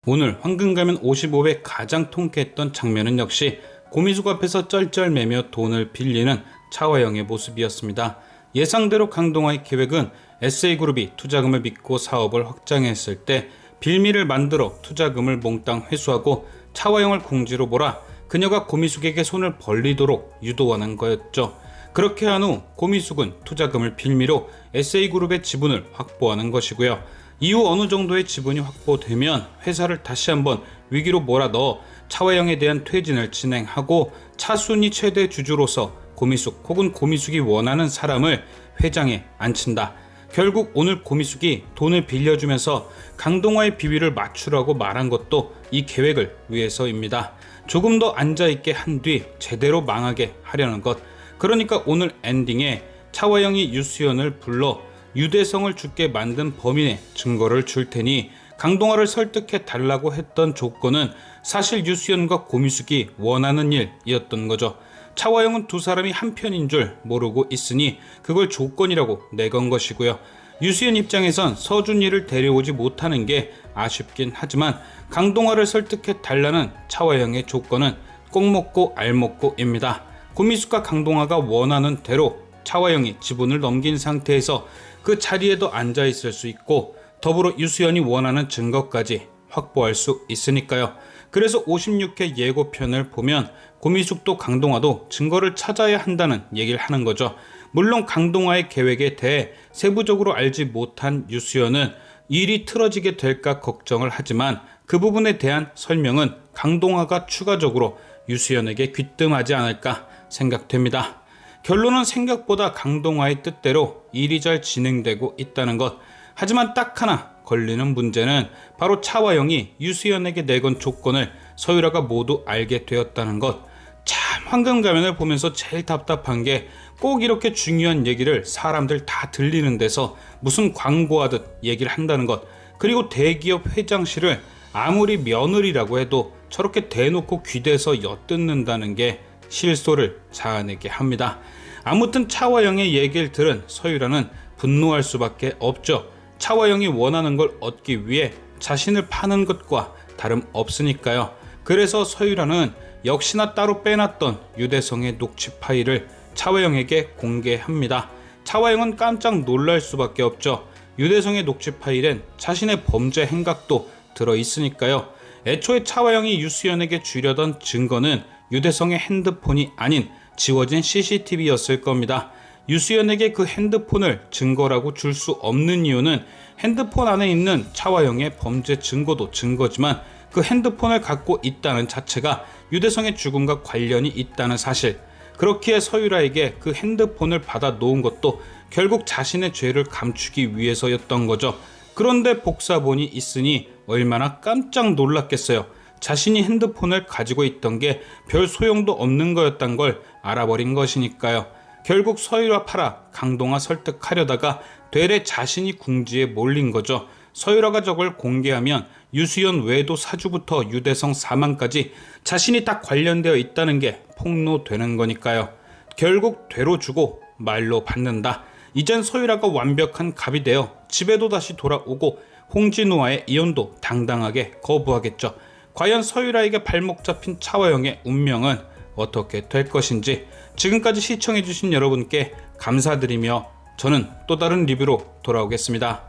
오늘 황금가면 55회 가장 통쾌했던 장면은 역시 고미숙 앞에서 쩔쩔매며 돈을 빌리는 차화영의 모습이었습니다. 예상대로 강동화의 계획은 SA그룹이 투자금을 믿고 사업을 확장했을 때 빌미를 만들어 투자금을 몽땅 회수하고 차화영을 공지로 몰아 그녀가 고미숙에게 손을 벌리도록 유도하는 거였죠. 그렇게 한 후 고미숙은 투자금을 빌미로 SA그룹의 지분을 확보하는 것이고요. 이후 어느 정도의 지분이 확보되면 회사를 다시 한번 위기로 몰아넣어 차화영에 대한 퇴진을 진행하고 차순위 최대 주주로서 고미숙 혹은 고미숙이 원하는 사람을 회장에 앉힌다. 결국 오늘 고미숙이 돈을 빌려주면서 강동화의 비위를 맞추라고 말한 것도 이 계획을 위해서입니다. 조금 더 앉아있게 한 뒤 제대로 망하게 하려는 것. 그러니까 오늘 엔딩에 차화영이 유수연을 불러 유대성을 죽게 만든 범인의 증거를 줄 테니 강동화를 설득해 달라고 했던 조건은 사실 유수연과 고미숙이 원하는 일이었던 거죠. 차화영은 두 사람이 한편인 줄 모르고 있으니 그걸 조건이라고 내건 것이고요. 유수연 입장에선 서준이를 데려오지 못하는 게 아쉽긴 하지만 강동화를 설득해 달라는 차화영의 조건은 꼭 먹고 알 먹고입니다. 고미숙과 강동화가 원하는 대로 차화영이 지분을 넘긴 상태에서 그 자리에도 앉아 있을 수 있고 더불어 유수연이 원하는 증거까지 확보할 수 있으니까요. 그래서 56회 예고편을 보면 고미숙도 강동화도 증거를 찾아야 한다는 얘기를 하는 거죠. 물론 강동화의 계획에 대해 세부적으로 알지 못한 유수연은 일이 틀어지게 될까 걱정을 하지만 그 부분에 대한 설명은 강동화가 추가적으로 유수연에게 귀뜸하지 않을까 생각됩니다. 결론은 생각보다 강동화의 뜻대로 일이 잘 진행되고 있다는 것. 하지만 딱 하나 걸리는 문제는 바로 차화영이 유수연에게 내건 조건을 서유라가 모두 알게 되었다는 것. 참 황금가면을 보면서 제일 답답한 게 꼭 이렇게 중요한 얘기를 사람들 다 들리는 데서 무슨 광고하듯 얘기를 한다는 것. 그리고 대기업 회장실을 아무리 며느리라고 해도 저렇게 대놓고 귀대서 엿듣는다는 게 실소를 자아내게 합니다. 아무튼 차화영의 얘기를 들은 서유라는 분노할 수밖에 없죠. 차화영이 원하는 걸 얻기 위해 자신을 파는 것과 다름없으니까요. 그래서 서유라는 역시나 따로 빼놨던 유대성의 녹취 파일을 차화영에게 공개합니다. 차화영은 깜짝 놀랄 수밖에 없죠. 유대성의 녹취 파일엔 자신의 범죄 행각도 들어있으니까요. 애초에 차화영이 유수연에게 주려던 증거는 유대성의 핸드폰이 아닌 지워진 CCTV였을 겁니다. 유수연에게 그 핸드폰을 증거라고 줄 수 없는 이유는 핸드폰 안에 있는 차화영의 범죄 증거도 증거지만 그 핸드폰을 갖고 있다는 자체가 유대성의 죽음과 관련이 있다는 사실. 그렇기에 서유라에게 그 핸드폰을 받아 놓은 것도 결국 자신의 죄를 감추기 위해서였던 거죠. 그런데 복사본이 있으니 얼마나 깜짝 놀랐겠어요. 자신이 핸드폰을 가지고 있던 게 별 소용도 없는 거였단 걸 알아버린 것이니까요. 결국 서유라 팔아 강동화 설득하려다가 되레 자신이 궁지에 몰린 거죠. 서유라가 저걸 공개하면 유수연 외도 사주부터 유대성 사망까지 자신이 다 관련되어 있다는 게 폭로되는 거니까요. 결국 되로 주고 말로 받는다. 이젠 서유라가 완벽한 갑이 되어 집에도 다시 돌아오고 홍진우와의 이혼도 당당하게 거부하겠죠. 과연 서유라에게 발목 잡힌 차화영의 운명은 어떻게 될 것인지 지금까지 시청해주신 여러분께 감사드리며 저는 또 다른 리뷰로 돌아오겠습니다.